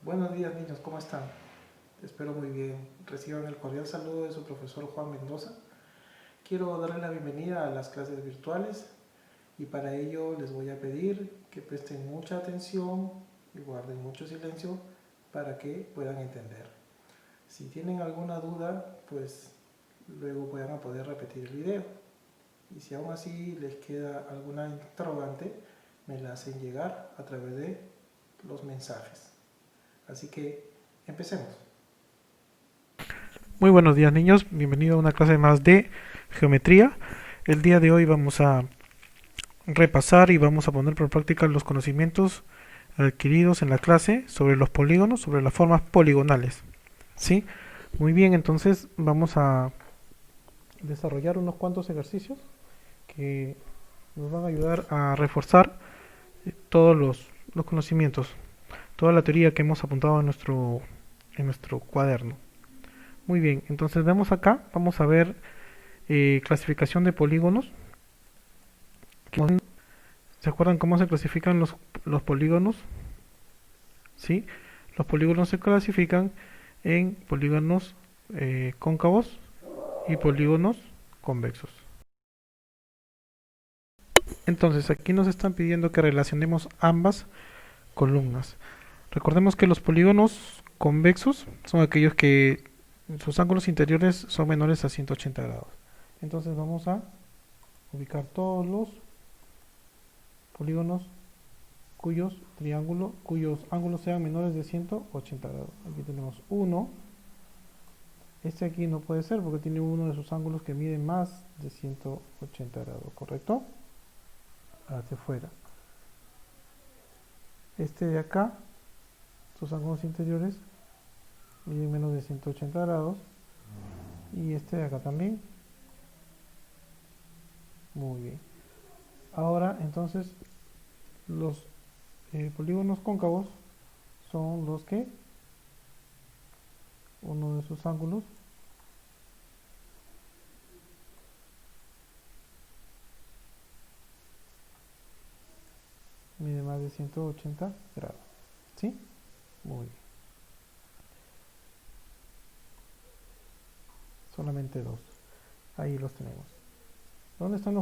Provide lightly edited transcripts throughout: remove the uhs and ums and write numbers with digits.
Buenos días niños, ¿cómo están? Espero muy bien. Reciban el cordial saludo de su profesor Juan Mendoza. Quiero darles la bienvenida a las clases virtuales y para ello les voy a pedir que presten mucha atención y guarden mucho silencio para que puedan entender. Si tienen alguna duda, pues luego puedan poder repetir el video. Y si aún así les queda alguna interrogante, me la hacen llegar a través de los mensajes. Así que empecemos. Muy buenos días niños, bienvenidos a una clase más de geometría. El día de hoy vamos a repasar y vamos a poner por práctica los conocimientos adquiridos en la clase sobre los polígonos, sobre las formas poligonales. ¿Sí? Muy bien, entonces vamos a desarrollar unos cuantos ejercicios que nos van a ayudar a reforzar todos los conocimientos, toda la teoría que hemos apuntado en nuestro cuaderno. Muy bien, entonces vemos acá, vamos a ver clasificación de polígonos. ¿Se acuerdan cómo se clasifican los polígonos? ¿Sí? Los polígonos se clasifican en polígonos cóncavos y polígonos convexos. Entonces aquí nos están pidiendo que relacionemos ambas columnas. Recordemos que los polígonos convexos son aquellos que sus ángulos interiores son menores a 180 grados. Entonces vamos a ubicar todos los polígonos cuyos ángulos sean menores de 180 grados. Aquí tenemos uno. Este aquí no puede ser porque tiene uno de sus ángulos que mide más de 180 grados, ¿correcto? Hacia afuera. Este de acá, sus ángulos interiores miden menos de 180 grados. Y este de acá también. Muy bien. Ahora, entonces, los polígonos cóncavos son los que uno de sus ángulos mide más de 180 grados. ¿Sí? Muy bien. Solamente dos. Ahí los tenemos. ¿Dónde están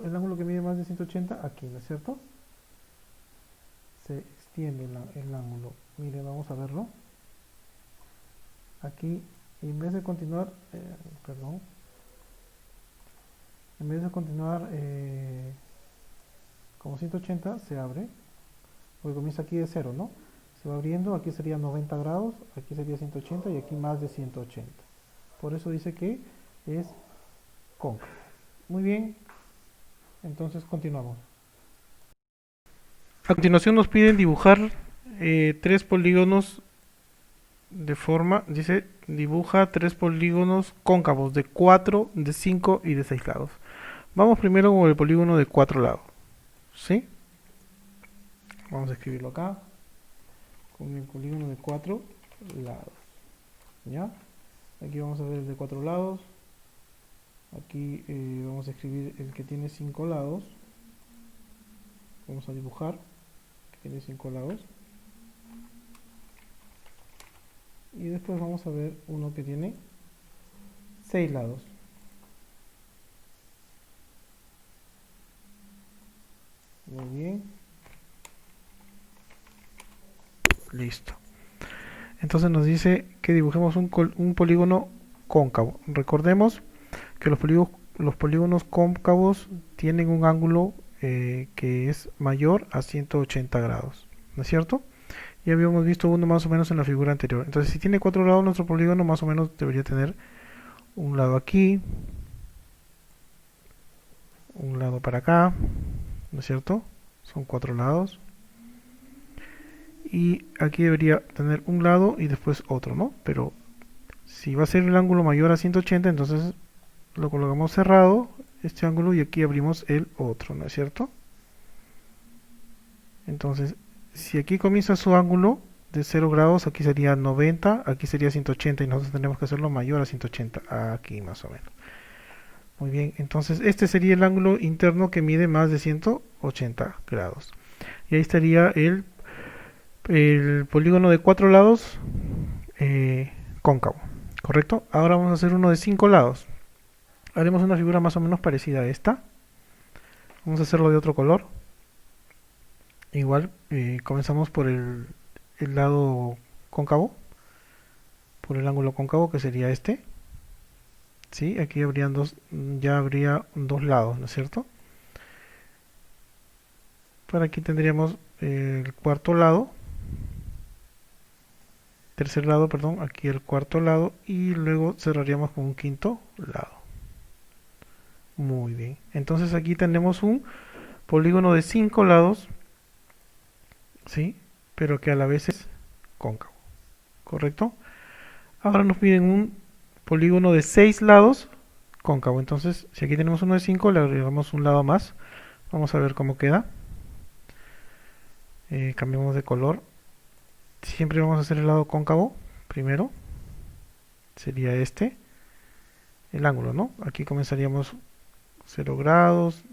el ángulo que mide más de 180? Aquí, ¿no es cierto? Se extiende el ángulo. Miren, vamos a verlo. Aquí, en vez de continuar, en vez de continuar como 180, se abre, porque comienza aquí de 0, ¿no? Se va abriendo, aquí sería 90 grados, aquí sería 180 y aquí más de 180. Por eso dice que es cóncavo. Muy bien, entonces continuamos. A continuación nos piden dibujar tres polígonos de forma, dice, dibuja tres polígonos cóncavos de 4, de 5 y de 6 lados. Vamos primero con el polígono de 4 lados, ¿sí? Vamos a escribirlo acá, con el polígono de 4 lados, ¿ya? Aquí vamos a ver el de 4 lados, aquí vamos a escribir el que tiene 5 lados, vamos a dibujar, que tiene 5 lados. Y después vamos a ver uno que tiene 6 lados. Muy bien. Listo. Entonces nos dice que dibujemos un polígono cóncavo. Recordemos que los polígonos cóncavos tienen un ángulo que es mayor a 180 grados. ¿No es cierto? Ya habíamos visto uno más o menos en la figura anterior. Entonces si tiene 4 lados nuestro polígono más o menos debería tener un lado aquí, un lado para acá, ¿no es cierto? Son 4 lados. Y aquí debería tener un lado y después otro, ¿no? Pero si va a ser el ángulo mayor a 180, entonces lo colocamos cerrado, este ángulo, y aquí abrimos el otro, ¿no es cierto? Entonces, si aquí comienza su ángulo de 0 grados, aquí sería 90, aquí sería 180 y nosotros tenemos que hacerlo mayor a 180, aquí más o menos. Muy bien, entonces este sería el ángulo interno que mide más de 180 grados. Y ahí estaría el el polígono de 4 lados cóncavo, ¿correcto? Ahora vamos a hacer uno de 5 lados. Haremos una figura más o menos parecida a esta. Vamos a hacerlo de otro color. Igual, comenzamos por el lado cóncavo, por el ángulo cóncavo, que sería este. ¿Sí? Aquí habrían ya habría dos lados, ¿no es cierto? Por aquí tendríamos el cuarto lado, tercer lado, perdón, aquí el cuarto lado, y luego cerraríamos con un quinto lado. Muy bien, entonces aquí tenemos un polígono de 5 lados, ¿sí? Pero que a la vez es cóncavo, ¿correcto? Ahora nos piden un polígono de 6 lados cóncavo. Entonces, si aquí tenemos uno de 5, le agregamos un lado más. Vamos a ver cómo queda. Cambiamos de color. Siempre vamos a hacer el lado cóncavo primero. Sería este. El ángulo, ¿no? Aquí comenzaríamos 0 grados,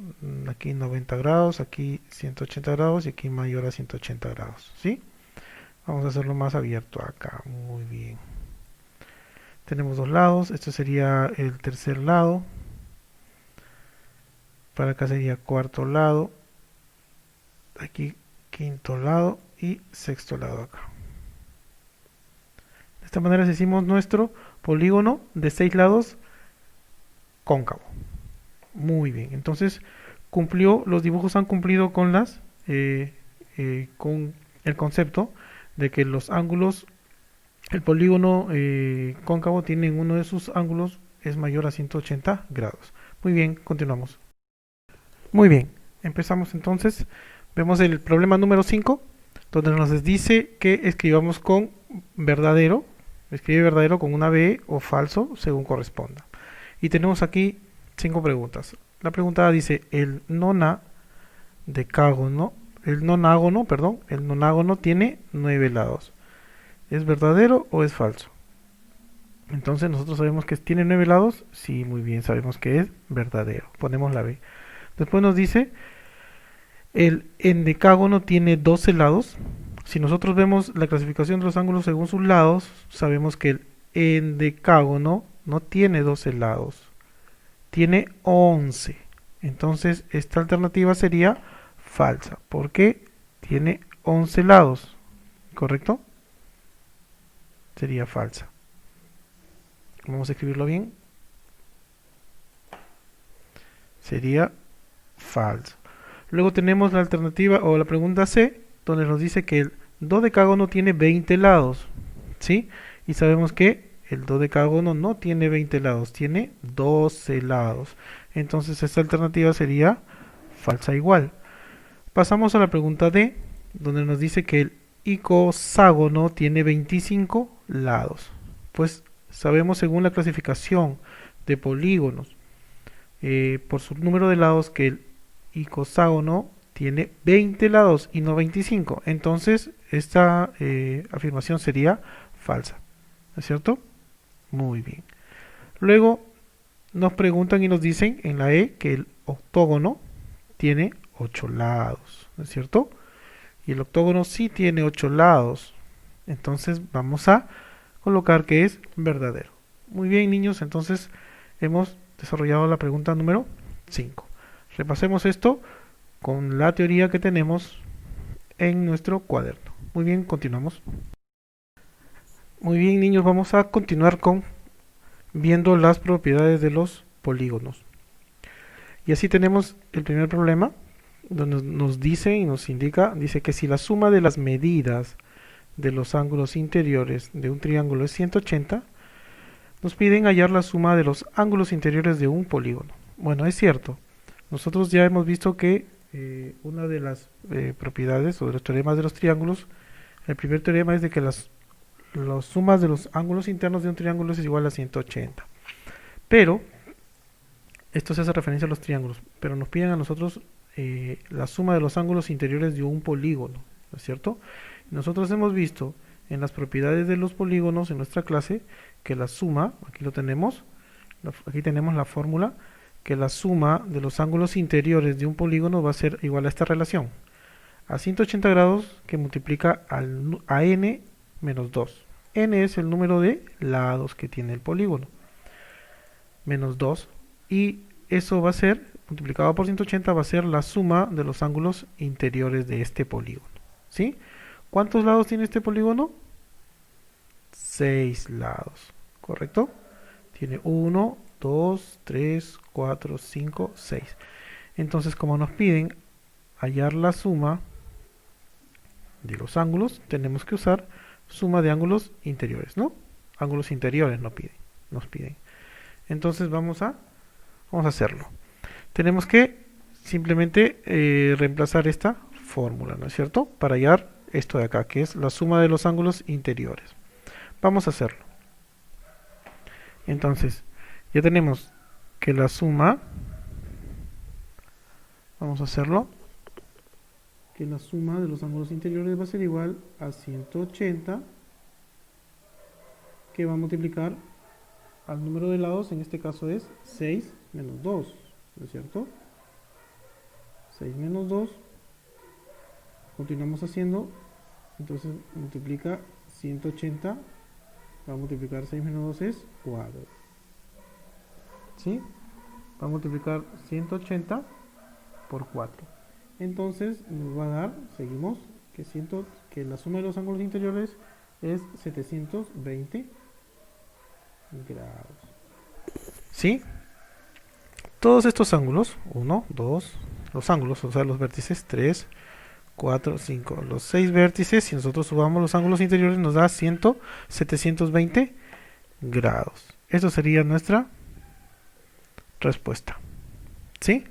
aquí 90 grados, aquí 180 grados y aquí mayor a 180 grados, ¿sí? Vamos a hacerlo más abierto acá. Muy bien. Tenemos dos lados. Este sería el tercer lado. Para acá sería cuarto lado. Aquí quinto lado y sexto lado acá. De esta manera hicimos nuestro polígono de 6 lados cóncavo. Muy bien. Entonces los dibujos han cumplido con con el concepto de que los ángulos, el polígono cóncavo tiene uno de sus ángulos es mayor a 180 grados. Muy bien, continuamos. Muy bien, empezamos entonces. Vemos el problema número 5, donde nos dice que escribamos con verdadero. Escribe verdadero con una B o falso, según corresponda. Y tenemos aquí 5 preguntas. La pregunta A dice, el nonágono tiene 9 lados. ¿Es verdadero o es falso? Entonces nosotros sabemos que tiene 9 lados. Sí, muy bien, sabemos que es verdadero. Ponemos la B. Después nos dice, el endecágono tiene 12 lados. Si nosotros vemos la clasificación de los ángulos según sus lados, sabemos que el endecágono no tiene 12 lados, tiene 11. Entonces esta alternativa sería falsa, porque tiene 11 lados, ¿correcto? Sería falsa. Vamos a escribirlo bien. Sería falso. Luego tenemos la alternativa o la pregunta C, donde nos dice que el dodecágono tiene 20 lados, ¿sí? Y sabemos que el dodecágono no tiene 20 lados, tiene 12 lados. Entonces esta alternativa sería falsa igual. Pasamos a la pregunta D, donde nos dice que el icoságono tiene 25 lados. Pues sabemos según la clasificación de polígonos por su número de lados que el icoságono tiene 20 lados y no 25. Entonces esta afirmación sería falsa, ¿no es cierto? Muy bien. Luego nos preguntan y nos dicen en la E que el octógono tiene 8 lados, ¿no es cierto? Y el octógono sí tiene 8 lados. Entonces vamos a colocar que es verdadero. Muy bien, niños, entonces hemos desarrollado la pregunta número 5. Repasemos esto con la teoría que tenemos en nuestro cuaderno. Muy bien, continuamos. Muy bien, niños, vamos a continuar viendo las propiedades de los polígonos. Y así tenemos el primer problema, donde nos dice y nos indica, dice que si la suma de las medidas de los ángulos interiores de un triángulo es 180, nos piden hallar la suma de los ángulos interiores de un polígono. Bueno, es cierto. Nosotros ya hemos visto que una de las propiedades o de los teoremas de los triángulos, el primer teorema es de que las sumas de los ángulos internos de un triángulo es igual a 180. Pero, esto se hace referencia a los triángulos, pero nos piden a nosotros la suma de los ángulos interiores de un polígono, ¿no es cierto? Nosotros hemos visto en las propiedades de los polígonos en nuestra clase que la suma, aquí lo tenemos, aquí tenemos la fórmula, que la suma de los ángulos interiores de un polígono va a ser igual a esta relación. a 180 grados que multiplica a n menos 2. N es el número de lados que tiene el polígono. Menos 2. Y eso va a ser, multiplicado por 180, va a ser la suma de los ángulos interiores de este polígono. ¿Sí? ¿Cuántos lados tiene este polígono? 6 lados. ¿Correcto? Tiene 1, 2, 3, 4, 5, 6. Entonces, como nos piden hallar la suma de los ángulos, tenemos que usar suma de ángulos interiores, ¿no? Ángulos interiores nos piden. Entonces vamos a hacerlo. Tenemos que simplemente reemplazar esta fórmula, ¿no es cierto? Para hallar esto de acá, que es la suma de los ángulos interiores. Vamos a hacerlo. Entonces, ya tenemos que la suma, vamos a hacerlo, que la suma de los ángulos interiores va a ser igual a 180, que va a multiplicar al número de lados, en este caso es 6 menos 2, ¿no es cierto? 6 menos 2, continuamos haciendo, entonces multiplica 180, va a multiplicar 6 menos 2 es 4, ¿sí? Va a multiplicar 180 por 4. Entonces nos va a dar, seguimos, que la suma de los ángulos interiores es 720 grados. ¿Sí? Todos estos ángulos, 1, 2, los ángulos, o sea, los vértices, 3, 4, 5, los 6 vértices, si nosotros sumamos los ángulos interiores nos da 720 grados. Eso sería nuestra respuesta. ¿Sí?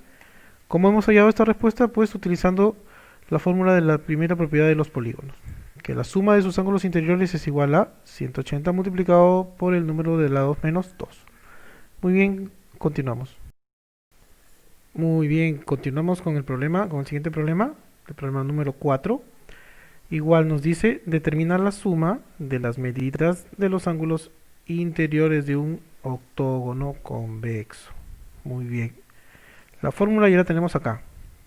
¿Cómo hemos hallado esta respuesta? Pues utilizando la fórmula de la primera propiedad de los polígonos, que la suma de sus ángulos interiores es igual a 180 multiplicado por el número de lados menos 2. Muy bien, continuamos. Muy bien, continuamos con el siguiente problema, el problema número 4. Igual nos dice determinar la suma de las medidas de los ángulos interiores de un octógono convexo. Muy bien. La fórmula ya la tenemos acá.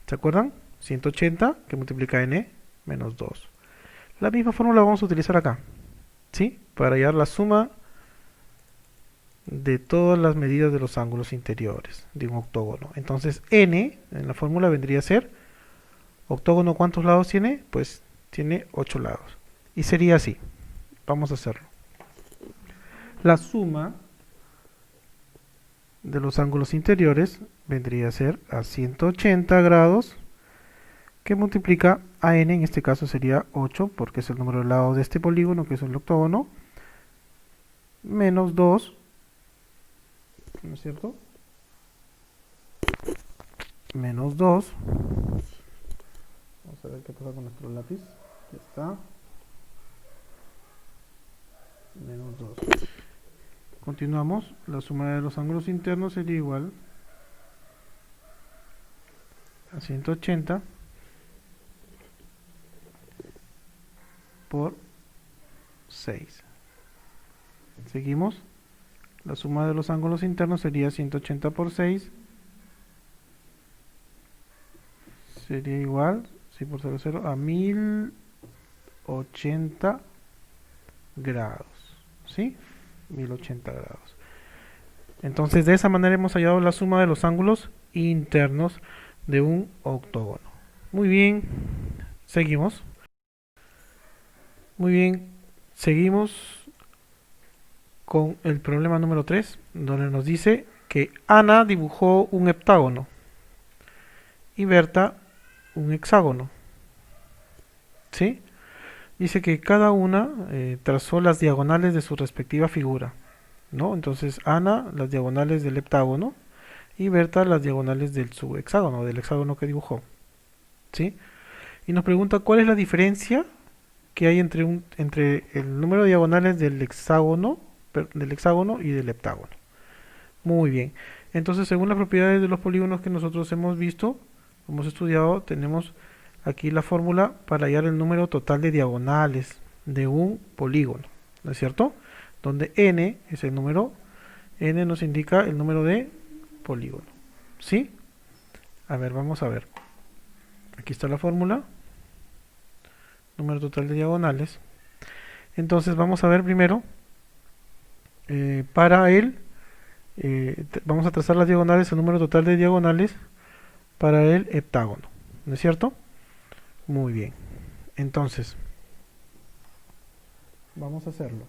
¿Se acuerdan? 180 que multiplica n menos 2. La misma fórmula vamos a utilizar acá, ¿sí? Para hallar la suma de todas las medidas de los ángulos interiores de un octógono. Entonces n en la fórmula vendría a ser, octógono, ¿cuántos lados tiene? Pues tiene 8 lados. Y sería así. Vamos a hacerlo. La suma de los ángulos interiores vendría a ser a 180 grados que multiplica a n, en este caso sería 8 porque es el número de lados de este polígono, que es el octógono, menos 2, ¿no es cierto? Menos 2. Vamos a ver qué pasa con nuestro lápiz. Ya está. Menos 2. Continuamos. La suma de los ángulos internos sería igual a 180 por 6. Seguimos. La suma de los ángulos internos sería 180 por 6. Sería igual, si por 0, 0, a 1080 grados. ¿Sí? 1080 grados. Entonces, de esa manera hemos hallado la suma de los ángulos internos de un octógono. Muy bien. Seguimos. Muy bien. Seguimos con el problema número 3, donde nos dice que Ana dibujó un heptágono y Berta un hexágono. ¿Sí? Dice que cada una trazó las diagonales de su respectiva figura, ¿no? Entonces Ana las diagonales del heptágono y Berta las diagonales del su hexágono, del hexágono que dibujó. ¿Sí? Y nos pregunta cuál es la diferencia que hay entre el número de diagonales del hexágono y del heptágono. Muy bien. Entonces, según las propiedades de los polígonos que nosotros hemos visto, hemos estudiado, tenemos aquí la fórmula para hallar el número total de diagonales de un polígono, ¿no es cierto? Donde n es el número, n nos indica el número de polígono. ¿Sí? A ver, vamos a ver. Aquí está la fórmula. número total de diagonales. Entonces vamos a ver primero, para él, vamos a trazar las diagonales, el número total de diagonales para el heptágono, ¿no es cierto? Muy bien, entonces vamos a hacerlo.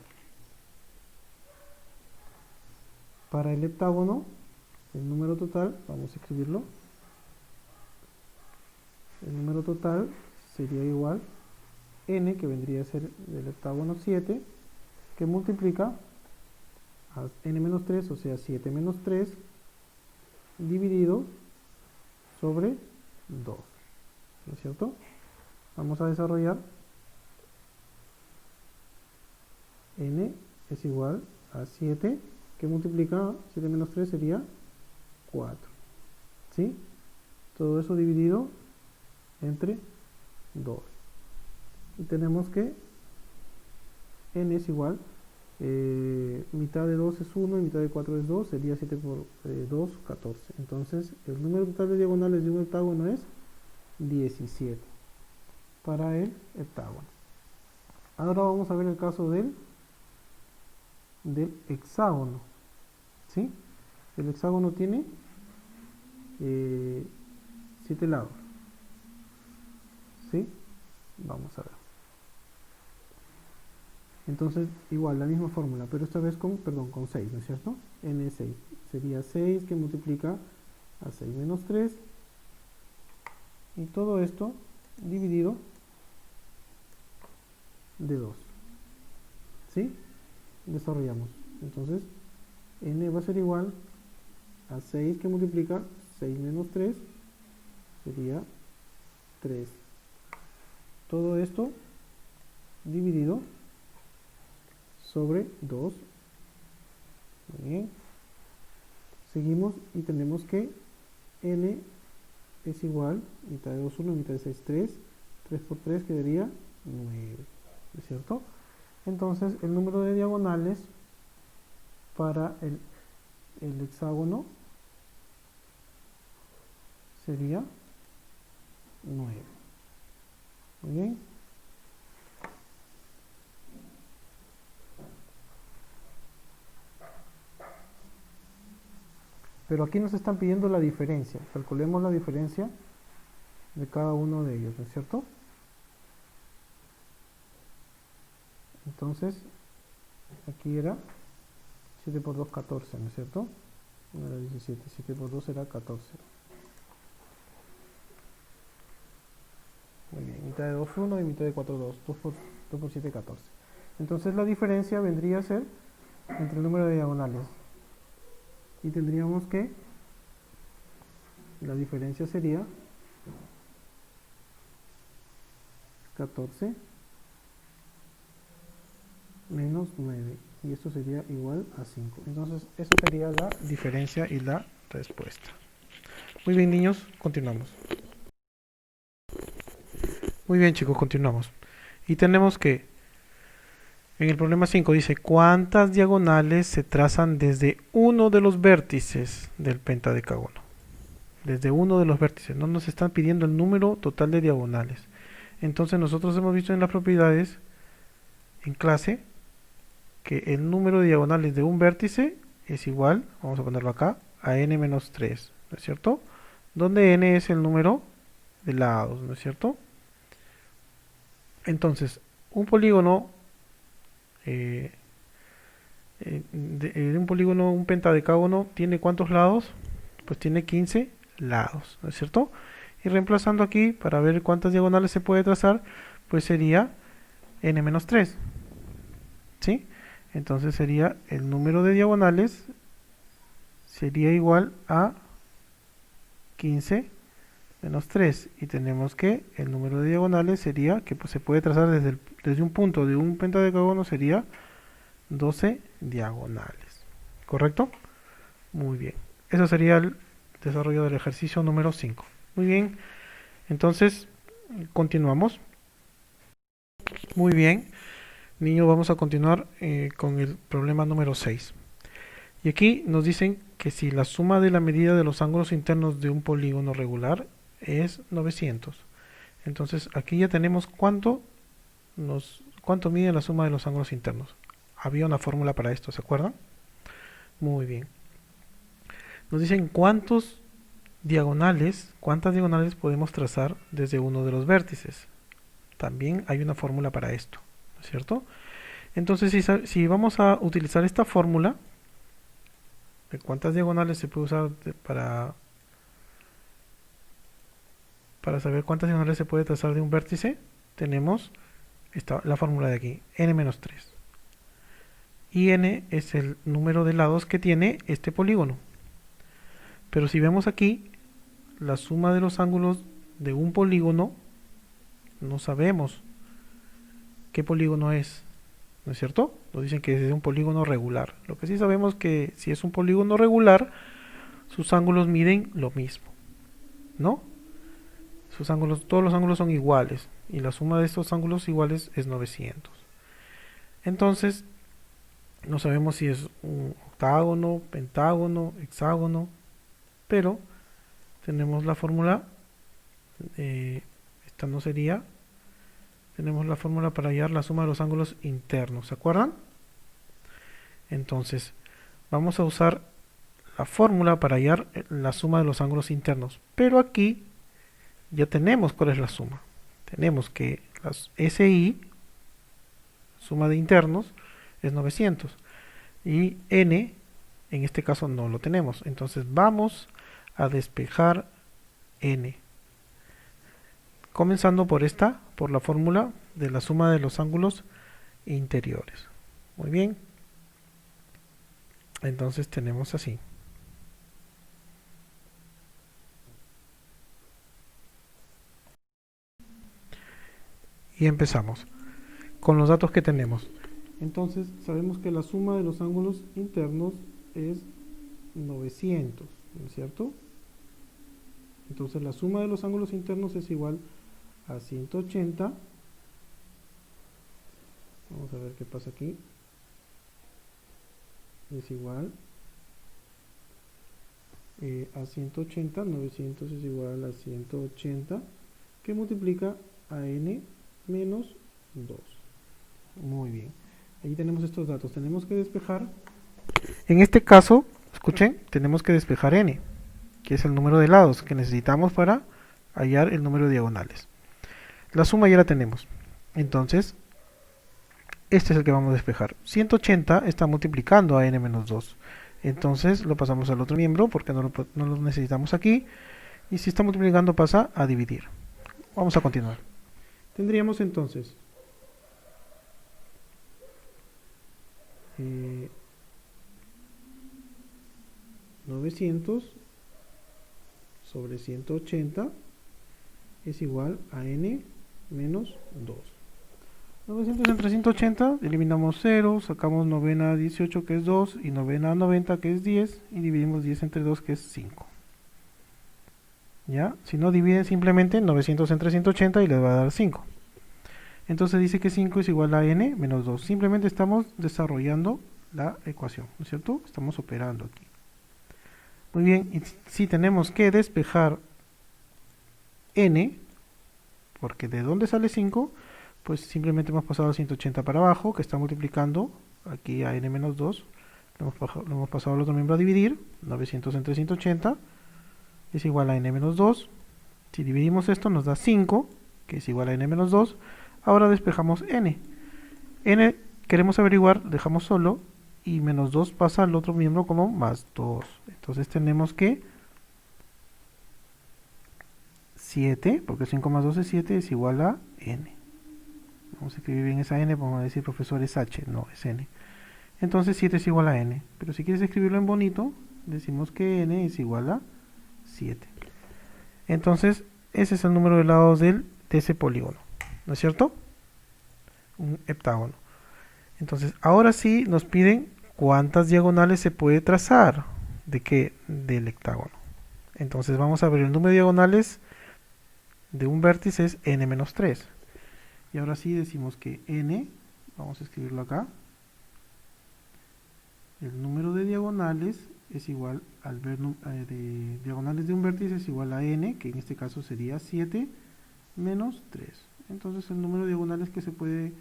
Para el heptágono, el número total, vamos a escribirlo. El número total sería igual n, que vendría a ser del heptágono 7, que multiplica a n-3, o sea 7 menos 3, dividido sobre 2, ¿no es cierto? Vamos a desarrollar. N es igual a 7, que multiplica 7 menos 3 sería 4, ¿sí? Todo eso dividido entre 2. Y tenemos que n es igual, mitad de 2 es 1 y mitad de 4 es 2, sería 7 por 2, 14. Entonces el número total de diagonales de un heptágono es 17 para el heptágono. Ahora vamos a ver el caso del hexágono, ¿sí? El hexágono tiene 7 lados, ¿sí? Vamos a ver. Entonces, igual, la misma fórmula, pero esta vez con 6, ¿no es cierto? N es 6. Sería 6 que multiplica a 6 menos 3. Y todo esto dividido de 2. ¿Sí? Desarrollamos. Entonces, n va a ser igual a 6 que multiplica 6 menos 3. Sería 3. Todo esto dividido sobre 2. Muy bien. Seguimos y tenemos que n es igual, mitad de 2, 1, mitad de 6, 3. 3 por 3 quedaría 9. ¿No es cierto? Entonces, el número de diagonales para el hexágono sería 9. Muy bien. Pero aquí nos están pidiendo la diferencia. Calculemos la diferencia de cada uno de ellos, ¿no es cierto? Entonces, aquí era 7 por 2, 14, ¿no es cierto? No era 17, 7 por 2 era 14. Muy bien, mitad de 2, 1 y mitad de 4, 2. 2 por 7, 14. Entonces la diferencia vendría a ser entre el número de diagonales. Y tendríamos que, la diferencia sería 14 menos 9. Y esto sería igual a 5. Entonces, esa sería la diferencia y la respuesta. Muy bien, niños, continuamos. Muy bien, chicos, continuamos. Y tenemos que, en el problema 5 dice, ¿cuántas diagonales se trazan desde uno de los vértices del pentadecágono? Desde uno de los vértices. No nos están pidiendo el número total de diagonales. Entonces nosotros hemos visto en las propiedades, en clase, que el número de diagonales de un vértice es igual, vamos a ponerlo acá, a n menos 3, ¿no es cierto? Donde n es el número de lados, ¿no es cierto? Entonces, un polígono, un pentadecágono, ¿tiene cuántos lados? Pues tiene 15 lados, ¿no es cierto? Y reemplazando aquí, para ver cuántas diagonales se puede trazar, pues sería n menos 3, ¿sí? Entonces sería el número de diagonales sería igual a 15 menos 3. Y tenemos que el número de diagonales sería, que pues, se puede trazar desde un punto de un pentadecágono, sería 12 diagonales. ¿Correcto? Muy bien. Eso sería el desarrollo del ejercicio número 5. Muy bien. Entonces, continuamos. Muy bien. Niños, vamos a continuar con el problema número 6. Y aquí nos dicen que si la suma de la medida de los ángulos internos de un polígono regular es 900. Entonces aquí ya tenemos cuánto ¿Cuánto mide la suma de los ángulos internos? Había una fórmula para esto, ¿se acuerdan? Muy bien. Nos dicen cuántas diagonales podemos trazar desde uno de los vértices. También hay una fórmula para esto, ¿no es cierto? Entonces, si vamos a utilizar esta fórmula de cuántas diagonales se puede usar para saber cuántas diagonales se puede trazar de un vértice, tenemos la fórmula de aquí, n-3. Y n es el número de lados que tiene este polígono. Pero si vemos aquí, la suma de los ángulos de un polígono, no sabemos qué polígono es, ¿no es cierto? Nos dicen que es un polígono regular. Lo que sí sabemos que si es un polígono regular, sus ángulos miden lo mismo, ¿no? Todos los ángulos son iguales, y la suma de estos ángulos iguales es 900. Entonces, no sabemos si es un octágono, pentágono, hexágono, pero tenemos la fórmula, esta no sería, tenemos la fórmula para hallar la suma de los ángulos internos, ¿se acuerdan? Entonces, vamos a usar la fórmula para hallar la suma de los ángulos internos, pero aquí ya tenemos cuál es la suma. Tenemos que las SI, suma de internos, es 900, y N, en este caso no lo tenemos, entonces vamos a despejar N, comenzando por la fórmula de la suma de los ángulos interiores. Muy bien, entonces tenemos así. Y empezamos con los datos que tenemos. Entonces sabemos que la suma de los ángulos internos es 900, ¿no es cierto? Entonces la suma de los ángulos internos es igual a 180. Vamos a ver qué pasa aquí. Es igual a 180, 900 es igual a 180, que multiplica a n menos 2. Muy bien. Ahí tenemos estos datos. Tenemos que despejar. En este caso, escuchen, tenemos que despejar n, que es el número de lados que necesitamos para hallar el número de diagonales. La suma ya la tenemos. Entonces, este es el que vamos a despejar. 180 está multiplicando a n menos 2. Entonces lo pasamos al otro miembro porque no lo necesitamos aquí. Y si está multiplicando pasa a dividir. Vamos a continuar. Tendríamos entonces 900 sobre 180 es igual a n menos 2. 900 entre 180, eliminamos 0, sacamos novena a 18 que es 2 y novena a 90 que es 10 y dividimos 10 entre 2 que es 5. ¿Ya? Si no, dividen simplemente 900 entre 180 y les va a dar 5. Entonces dice que 5 es igual a n menos 2. Simplemente estamos desarrollando la ecuación, ¿no es cierto? Estamos operando aquí. Muy bien, y si tenemos que despejar n, porque ¿de dónde sale 5? Pues simplemente hemos pasado a 180 para abajo, que está multiplicando aquí a n menos 2. Lo hemos pasado al otro miembro a dividir. 900 entre 180 es igual a n menos 2. Si dividimos esto nos da 5, que es igual a n menos 2. Ahora despejamos n. N queremos averiguar, dejamos solo, y menos 2 pasa al otro miembro como más 2. Entonces tenemos que 7, porque 5 más 2 es 7, es igual a n. Vamos a escribir bien esa n, vamos a decir profesor es h, no es n. Entonces 7 es igual a n, pero si quieres escribirlo en bonito, decimos que n es igual a 7. Entonces ese es el número de lados de ese polígono, ¿no es cierto? Un heptágono. Entonces ahora sí nos piden cuántas diagonales se puede trazar. ¿De qué? Del hectágono. Entonces vamos a ver el número de diagonales de un vértice es n-3. Y ahora sí decimos que n, vamos a escribirlo acá, el número de diagonales es igual al diagonales de un vértice es igual a n, que en este caso sería 7 menos 3. Entonces el número de diagonales que se puede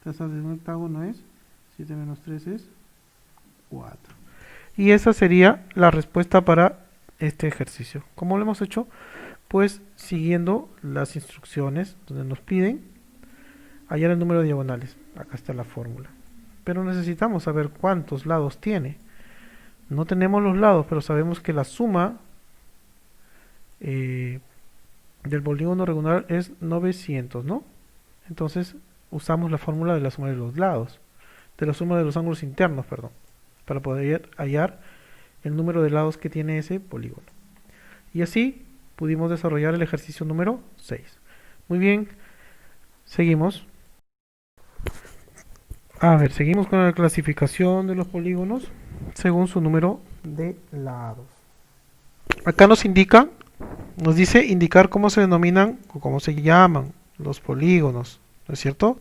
trazar de un octágono es 7 menos 3 es 4. Y esa sería la respuesta para este ejercicio. ¿Cómo lo hemos hecho? Pues siguiendo las instrucciones donde nos piden hallar el número de diagonales. Acá está la fórmula. Pero necesitamos saber cuántos lados tiene. No tenemos los lados, pero sabemos que la suma del polígono regular es 900, ¿no? Entonces usamos la fórmula de la suma de los lados, de la suma de los ángulos internos, perdón, para poder hallar el número de lados que tiene ese polígono. Y así pudimos desarrollar el ejercicio número 6. Muy bien, seguimos. A ver, seguimos con la clasificación de los polígonos según su número de lados. Acá nos dice indicar cómo se denominan o cómo se llaman los polígonos, ¿no es cierto?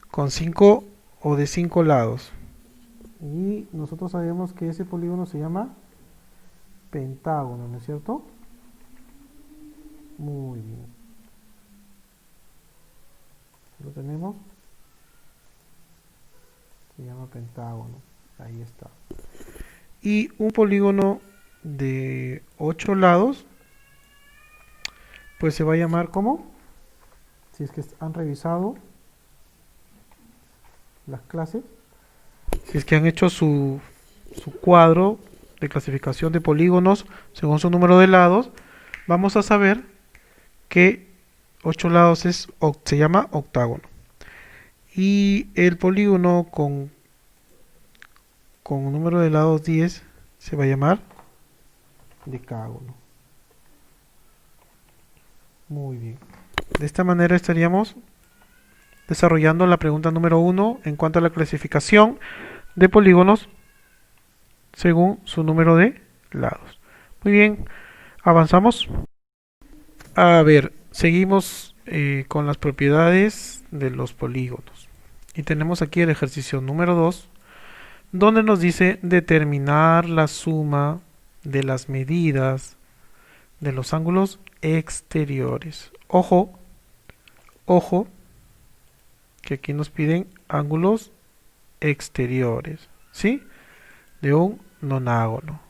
Con 5 o de 5 lados. Y nosotros sabemos que ese polígono se llama pentágono, ¿no es cierto? Muy bien. Lo tenemos. Se llama pentágono. Ahí está. Y un polígono de 8 lados, pues se va a llamar como, si es que han revisado las clases, si es que han hecho su cuadro de clasificación de polígonos según su número de lados, vamos a saber que 8 lados se llama octágono. Y el polígono con un número de lados 10 se va a llamar decágono. Muy bien. De esta manera estaríamos desarrollando la pregunta número 1 en cuanto a la clasificación de polígonos según su número de lados. Muy bien, avanzamos. A ver, seguimos con las propiedades de los polígonos. Y tenemos aquí el ejercicio número 2, donde nos dice determinar la suma de las medidas de los ángulos exteriores. Ojo, ojo, que aquí nos piden ángulos exteriores, ¿sí? De un nonágono.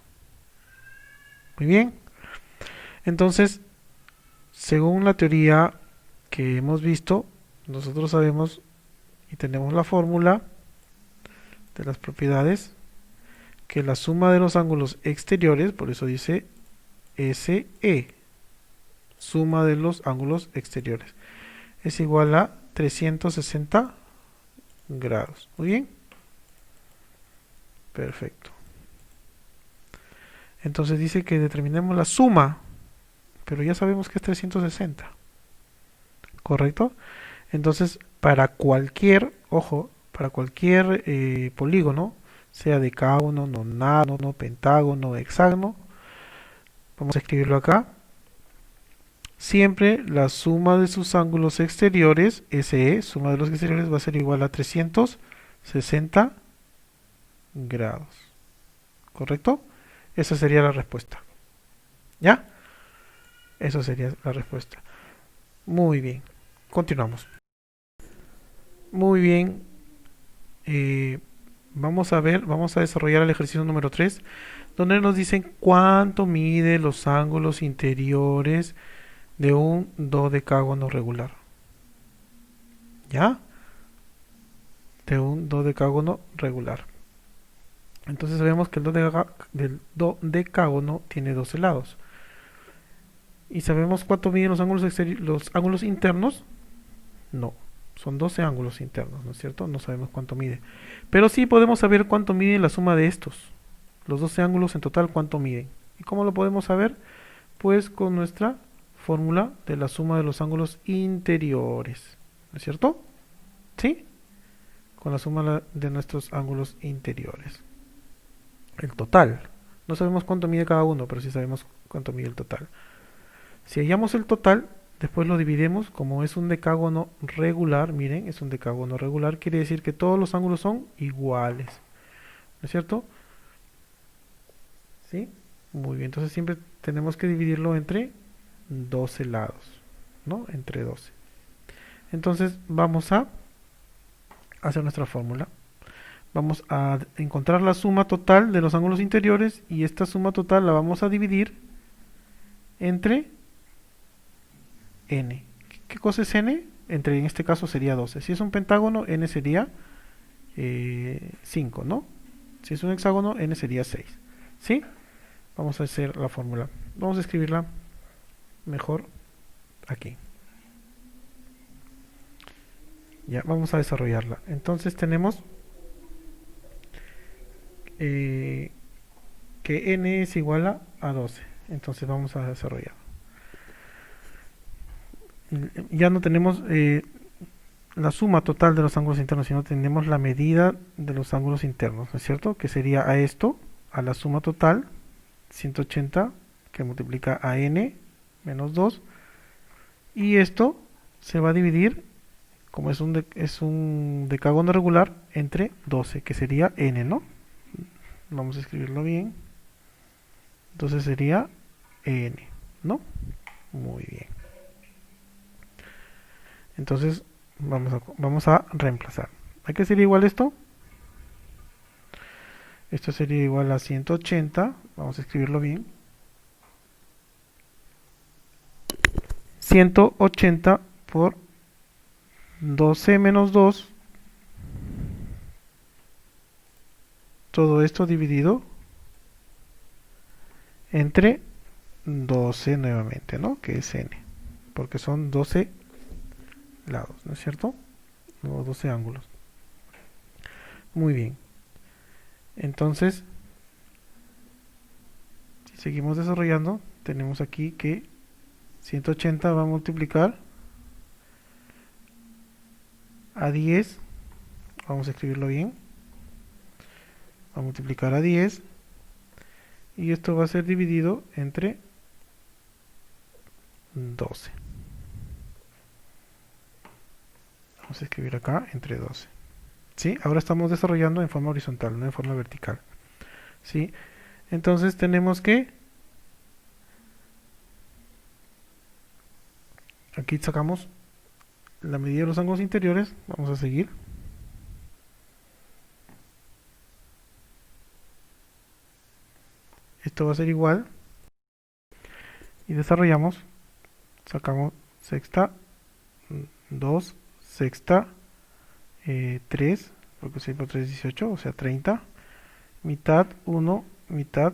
Muy bien. Entonces, según la teoría que hemos visto, nosotros sabemos y tenemos la fórmula de las propiedades que la suma de los ángulos exteriores, por eso dice SE, suma de los ángulos exteriores, es igual a 360 grados. Muy bien. Perfecto. Entonces dice que determinemos la suma, pero ya sabemos que es 360. ¿Correcto? Entonces, para cualquier, ojo, para cualquier polígono, sea decágono, nonágono, pentágono, hexágono, vamos a escribirlo acá. Siempre la suma de sus ángulos exteriores, SE, suma de los exteriores, va a ser igual a 360 grados. ¿Correcto? Esa sería la respuesta. ¿Ya? Esa sería la respuesta. Muy bien. Continuamos. Muy bien. Vamos a desarrollar el ejercicio número 3, donde nos dicen cuánto mide los ángulos interiores de un dodecágono regular. ¿Ya? De un dodecágono regular. Entonces sabemos que el dodecágono tiene 12 lados. ¿Y sabemos cuánto miden los ángulos internos? No, son 12 ángulos internos, ¿no es cierto? No sabemos cuánto mide. Pero sí podemos saber cuánto mide la suma de estos. Los 12 ángulos en total, cuánto miden. ¿Y cómo lo podemos saber? Pues con nuestra fórmula de la suma de los ángulos interiores, ¿no es cierto? ¿Sí? Con la suma de nuestros ángulos interiores. El total. No sabemos cuánto mide cada uno, pero sí sabemos cuánto mide el total. Si hallamos el total, después lo dividimos, como es un decágono regular, miren, es un decágono regular, quiere decir que todos los ángulos son iguales, ¿no es cierto? ¿Sí? Muy bien, entonces siempre tenemos que dividirlo entre 12 lados, ¿no? Entre 12. Entonces vamos a hacer nuestra fórmula. Vamos a encontrar la suma total de los ángulos interiores y esta suma total la vamos a dividir entre n. ¿Qué cosa es n? Entre, en este caso sería 12. Si es un pentágono, n sería 5, ¿no? Si es un hexágono, n sería 6. ¿Sí? Vamos a hacer la fórmula. Vamos a escribirla mejor aquí. Ya, vamos a desarrollarla. Entonces tenemos que n es igual a 12. Entonces vamos a desarrollar. Ya no tenemos la suma total de los ángulos internos, sino tenemos la medida de los ángulos internos, ¿no es cierto? Que sería a esto, a la suma total, 180, que multiplica a n menos 2. Y esto se va a dividir, como es un decágono regular, entre 12, que sería n, ¿no? Vamos a escribirlo bien. Entonces sería n, ¿no? Muy bien. Entonces vamos a reemplazar. ¿A qué sería igual esto? Esto sería igual a 180. Vamos a escribirlo bien. 180 por 12 menos 2. Todo esto dividido entre 12 nuevamente, ¿no? Que es n. Porque son 12 lados, ¿no es cierto? O 12 ángulos. Muy bien. Entonces, si seguimos desarrollando, tenemos aquí que 180 va a multiplicar a 10. Vamos a escribirlo bien. Va a multiplicar a 10. Y esto va a ser dividido entre 12. Vamos a escribir acá entre 12. ¿Sí? Ahora estamos desarrollando en forma horizontal, no en forma vertical. ¿Sí? Entonces tenemos que aquí sacamos la medida de los ángulos interiores. Vamos a seguir. Esto va a ser igual. Y desarrollamos. Sacamos sexta, 2, sexta, 3, porque 6 por 3 es 18, o sea 30. Mitad, 1, mitad,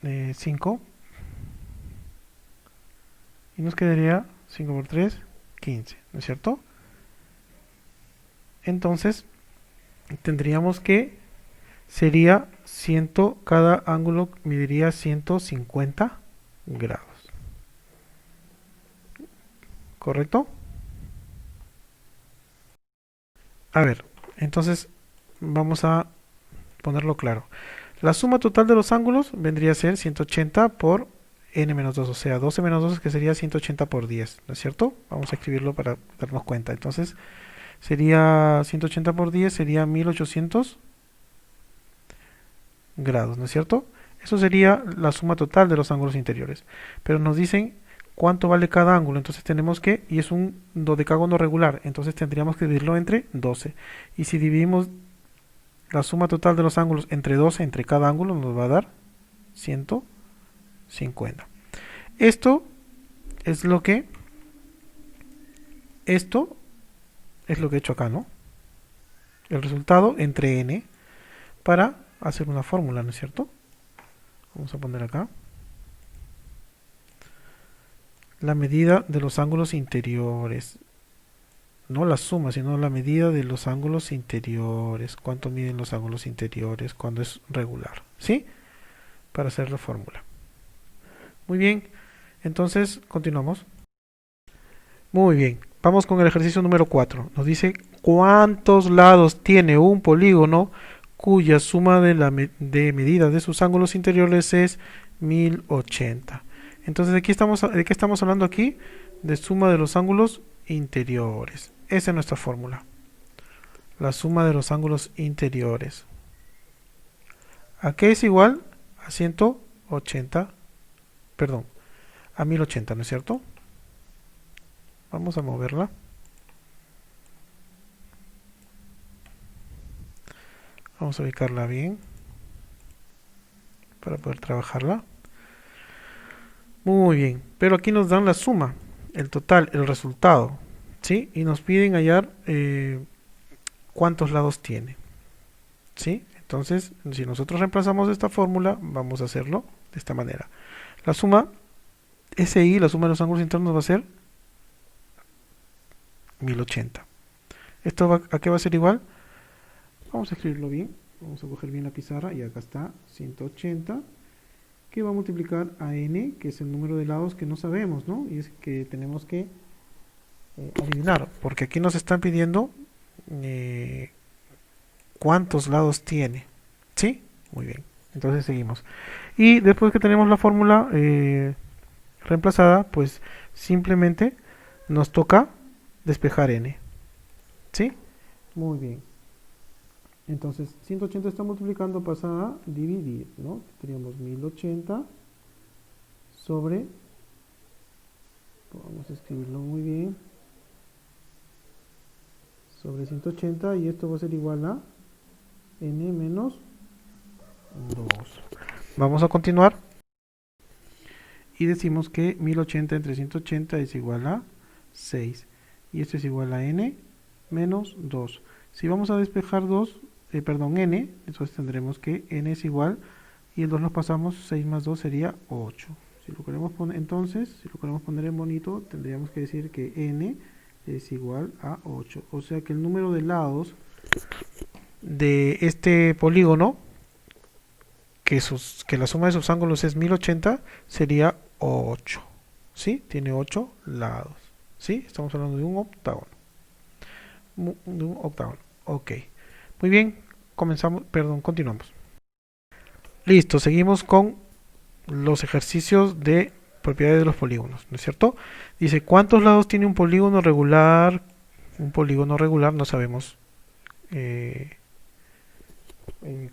5. Y nos quedaría 5 por 3, 15, ¿no es cierto? Entonces, tendríamos que sería cada ángulo mediría 150 grados. ¿Correcto? A ver, entonces vamos a ponerlo claro. La suma total de los ángulos vendría a ser 180 por n menos 2, o sea, 12 menos 2 que sería 180 por 10, ¿no es cierto? Vamos a escribirlo para darnos cuenta. Entonces, sería 180 por 10, sería 1800 grados, ¿no es cierto? Eso sería la suma total de los ángulos interiores. Pero nos dicen cuánto vale cada ángulo, entonces tenemos que, y es un dodecágono regular, entonces tendríamos que dividirlo entre 12. Y si dividimos la suma total de los ángulos entre 12, entre cada ángulo, nos va a dar 150. Esto es lo que he hecho acá, ¿no? El resultado entre n para hacer una fórmula, ¿no es cierto? Vamos a poner acá la medida de los ángulos interiores, no la suma, sino la medida de los ángulos interiores. ¿Cuánto miden los ángulos interiores cuando es regular? ¿Sí? Para hacer la fórmula. Muy bien, entonces continuamos. Muy bien, vamos con el ejercicio número 4. Nos dice cuántos lados tiene un polígono cuya suma de medida de sus ángulos interiores es 1080. Entonces, ¿de qué estamos hablando aquí? De suma de los ángulos interiores. Esa es nuestra fórmula. La suma de los ángulos interiores. ¿A qué es igual? A 180, perdón, a 1080, ¿no es cierto? Vamos a moverla. Vamos a ubicarla bien para poder trabajarla. Muy bien, pero aquí nos dan la suma, el total, el resultado, ¿sí? Y nos piden hallar cuántos lados tiene, ¿sí? Entonces, si nosotros reemplazamos esta fórmula, vamos a hacerlo de esta manera. La suma SI, la suma de los ángulos internos va a ser 1080. ¿Esto a qué va a ser igual? Vamos a escribirlo bien. Vamos a coger bien la pizarra y acá está 180, que va a multiplicar a n, que es el número de lados que no sabemos, ¿no? Y es que tenemos que adivinar, porque aquí nos están pidiendo cuántos lados tiene, ¿sí? Muy bien, entonces seguimos. Y después que tenemos la fórmula reemplazada, pues simplemente nos toca despejar n, ¿sí? Muy bien. Entonces 180 está multiplicando, pasa a dividir, ¿no? Tendríamos 1080 sobre, vamos a escribirlo muy bien, sobre 180, y esto va a ser igual a n menos 2. Vamos a continuar y decimos que 1080 entre 180 es igual a 6, y esto es igual a n menos 2. Si vamos a despejar n, entonces tendremos que n es igual, y el 2 lo pasamos, 6 más 2 sería 8. Si lo queremos poner, entonces, si lo queremos poner en bonito, tendríamos que decir que n es igual a 8. O sea que el número de lados de este polígono, que la suma de sus ángulos es 1080, sería 8. ¿Sí? Tiene 8 lados. ¿Sí? Estamos hablando de un octágono. De un octágono. Ok. Muy bien. Continuamos. Listo, seguimos con los ejercicios de propiedades de los polígonos, ¿no es cierto? Dice, ¿cuántos lados tiene un polígono regular? Un polígono regular, no sabemos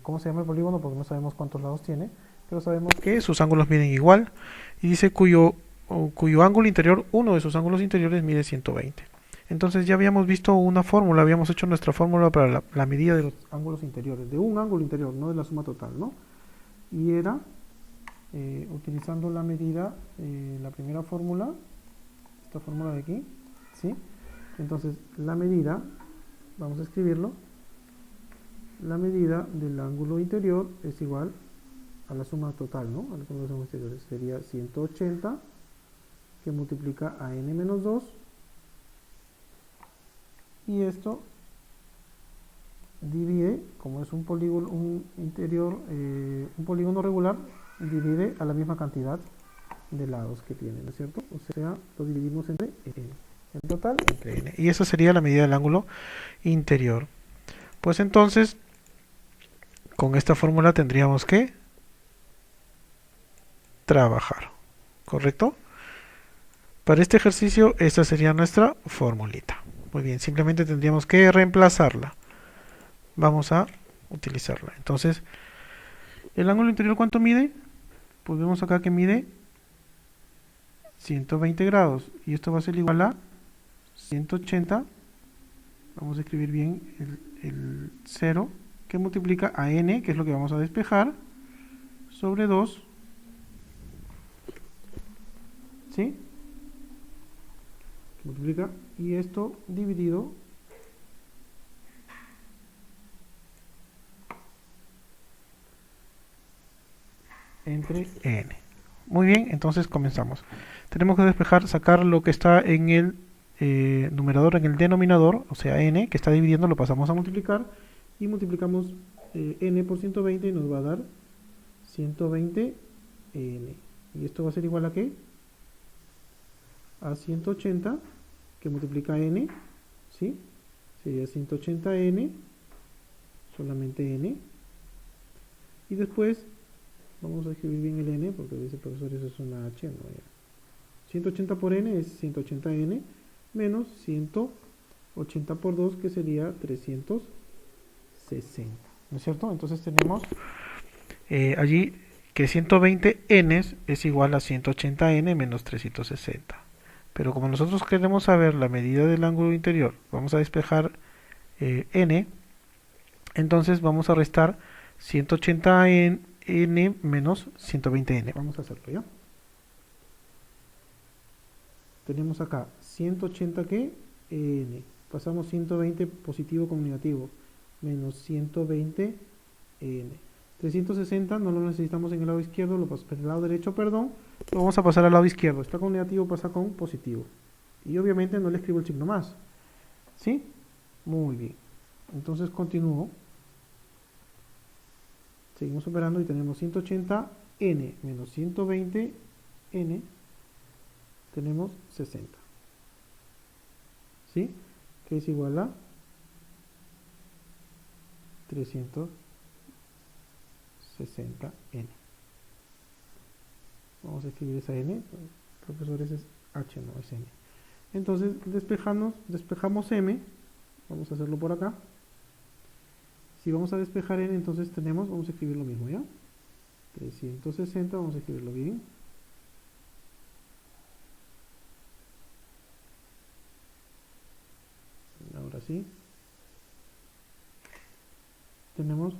cómo se llama el polígono porque no sabemos cuántos lados tiene, pero sabemos que sus ángulos miden igual, y dice cuyo ángulo interior, uno de sus ángulos interiores mide 120. Entonces ya habíamos visto una fórmula, habíamos hecho nuestra fórmula para la medida de los ángulos interiores, de un ángulo interior, no de la suma total, ¿no? Y era, utilizando la medida, la primera fórmula, esta fórmula de aquí, ¿sí? Entonces la medida, vamos a escribirlo, la medida del ángulo interior es igual a la suma total, ¿no? A la suma de los ángulos interiores sería 180, que multiplica a n menos 2, y esto divide, como es un polígono, un polígono regular, divide a la misma cantidad de lados que tiene, ¿no es cierto? O sea, lo dividimos entre n, en total entre n, y esa sería la medida del ángulo interior. Pues entonces, con esta fórmula tendríamos que trabajar, ¿correcto? Para este ejercicio, esta sería nuestra formulita. Muy bien, simplemente tendríamos que reemplazarla. Vamos a utilizarla. Entonces, ¿el ángulo interior cuánto mide? Pues vemos acá que mide 120 grados. Y esto va a ser igual a 180. Vamos a escribir bien el 0, que multiplica a n, que es lo que vamos a despejar, sobre 2. ¿Sí? Multiplica, y esto dividido entre n. Muy bien, entonces comenzamos. Tenemos que despejar, sacar lo que está en el numerador, en el denominador, o sea n, que está dividiendo, lo pasamos a multiplicar, y multiplicamos n por 120 y nos va a dar 120n. ¿Y esto va a ser igual a qué? A 180, que multiplica n, ¿sí? Sería 180n, solamente n. Y después, vamos a escribir bien el n, porque dice el profesor, eso es una h, no, 180 por n es 180n, menos 180 por 2, que sería 360, ¿no es cierto? Entonces tenemos allí que 120n es igual a 180n menos 360. Pero como nosotros queremos saber la medida del ángulo interior, vamos a despejar n, Entonces vamos a restar 180n menos 120n. Vamos a hacerlo ya. Tenemos acá 180 que n. Pasamos 120 positivo con negativo. Menos 120 n. 360 no lo necesitamos en el lado izquierdo, lo paso, en el lado derecho, perdón. Lo vamos a pasar al lado izquierdo. Está con negativo, pasa con positivo. Y obviamente no le escribo el signo más. ¿Sí? Muy bien. Entonces continúo. Seguimos operando y tenemos 180n menos 120n. Tenemos 60. ¿Sí? Que es igual a 360n. Vamos a escribir esa n. Profesor, ese es h, no es n. Entonces despejamos m. Vamos a hacerlo por acá. Si vamos a despejar n, entonces tenemos, vamos a escribir lo mismo, ¿ya? 360, vamos a escribirlo bien. Ahora sí. Tenemos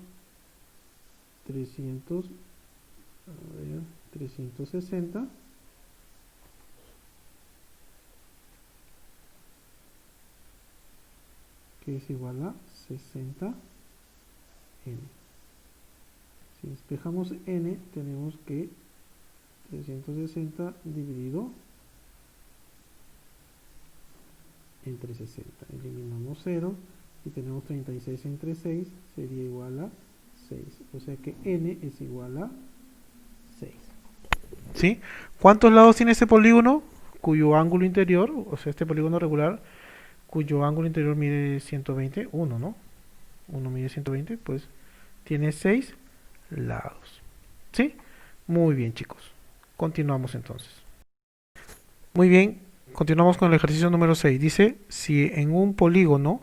360 que es igual a 60n. Si despejamos n, tenemos que 360 dividido entre 60. Eliminamos 0 y tenemos 36 entre 6, sería igual a 6. O sea que n es igual a 6. ¿Sí? ¿Cuántos lados tiene este polígono? Cuyo ángulo interior, o sea, este polígono regular, cuyo ángulo interior mide 120, 1, ¿no? 1 mide 120, pues tiene 6 lados. ¿Sí? Muy bien, chicos. Continuamos entonces. Muy bien, continuamos con el ejercicio número 6. Dice, si en un polígono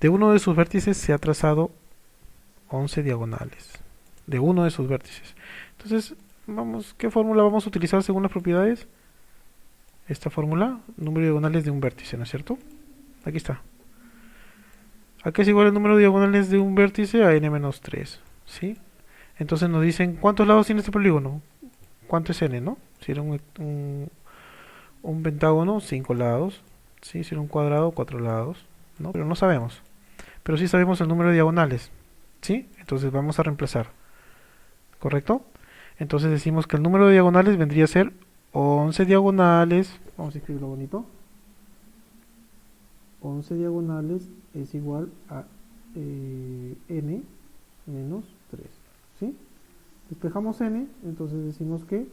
de uno de sus vértices se ha trazado 11 diagonales. De uno de sus vértices. Entonces, ¿qué fórmula vamos a utilizar según las propiedades? Esta fórmula, número de diagonales de un vértice, ¿no es cierto? Aquí está. ¿A qué es igual el número de diagonales de un vértice? A n-3, ¿sí? Entonces nos dicen, ¿cuántos lados tiene este polígono? ¿Cuánto es n, no? Si era un pentágono, 5 lados, ¿sí? Si era un cuadrado, 4 lados, ¿no? Pero no sabemos. Pero sí sabemos el número de diagonales, ¿sí? Entonces vamos a reemplazar, ¿correcto? Entonces decimos que el número de diagonales vendría a ser 11 diagonales, vamos a escribirlo bonito, 11 diagonales es igual a n menos 3, ¿sí? Despejamos n, entonces decimos que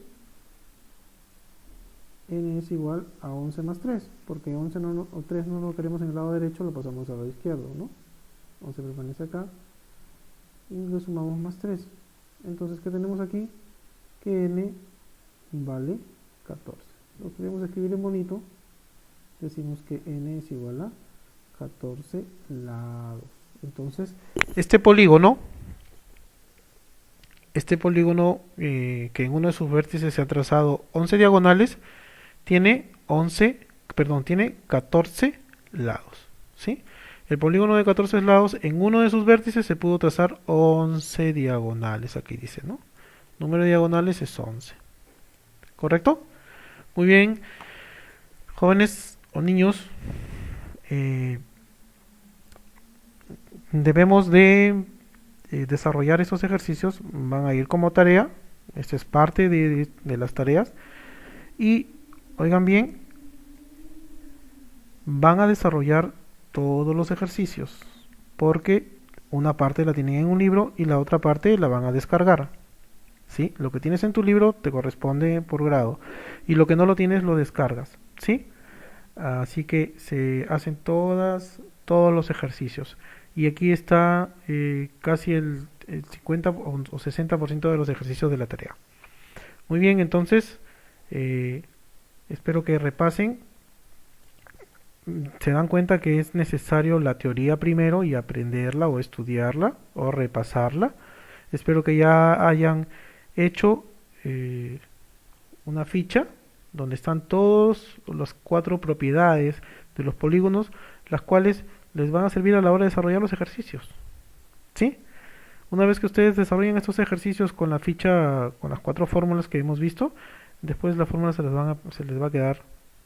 n es igual a 11 más 3, porque 11 o 3 no lo queremos en el lado derecho, lo pasamos al lado izquierdo, ¿no? 11 permanece acá, y le sumamos más 3. Entonces, ¿qué tenemos aquí? Que n vale 14. Lo queremos escribir en bonito, decimos que n es igual a 14 lados. Entonces, este polígono que en uno de sus vértices se ha trazado 11 diagonales, tiene 14 lados, ¿sí? El polígono de 14 lados, en uno de sus vértices se pudo trazar 11 diagonales, aquí dice, ¿no? Número de diagonales es 11. ¿Correcto? Muy bien. Jóvenes o niños, debemos de desarrollar estos ejercicios. Van a ir como tarea. Esta es parte de las tareas. Y, oigan bien, van a desarrollar todos los ejercicios, porque una parte la tienen en un libro y la otra parte la van a descargar, ¿sí? Lo que tienes en tu libro te corresponde por grado y lo que no lo tienes lo descargas, ¿sí? Así que se hacen todos los ejercicios y aquí está casi el 50 o 60% de los ejercicios de la tarea. Muy bien, entonces espero que repasen. Se dan cuenta que es necesario la teoría primero y aprenderla o estudiarla o repasarla. Espero que ya hayan hecho una ficha donde están todas las 4 propiedades de los polígonos, las cuales les van a servir a la hora de desarrollar los ejercicios. ¿Sí? Una vez que ustedes desarrollen estos ejercicios con la ficha, con las 4 fórmulas que hemos visto, después las fórmulas se les va a quedar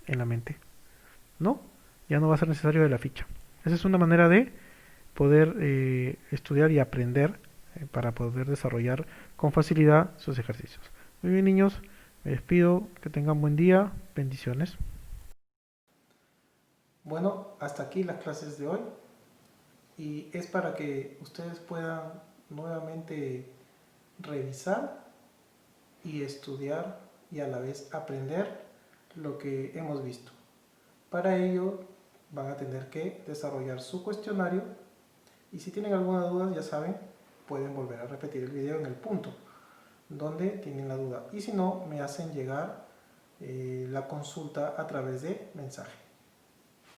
en la mente. ¿No? Ya no va a ser necesario de la ficha. Esa es una manera de poder estudiar y aprender para poder desarrollar con facilidad sus ejercicios. Muy bien, niños, me despido, que tengan buen día, bendiciones. Bueno, hasta aquí las clases de hoy y es para que ustedes puedan nuevamente revisar y estudiar y a la vez aprender lo que hemos visto. Para ello van a tener que desarrollar su cuestionario y si tienen alguna duda, ya saben, pueden volver a repetir el video en el punto donde tienen la duda y si no, me hacen llegar la consulta a través de mensaje.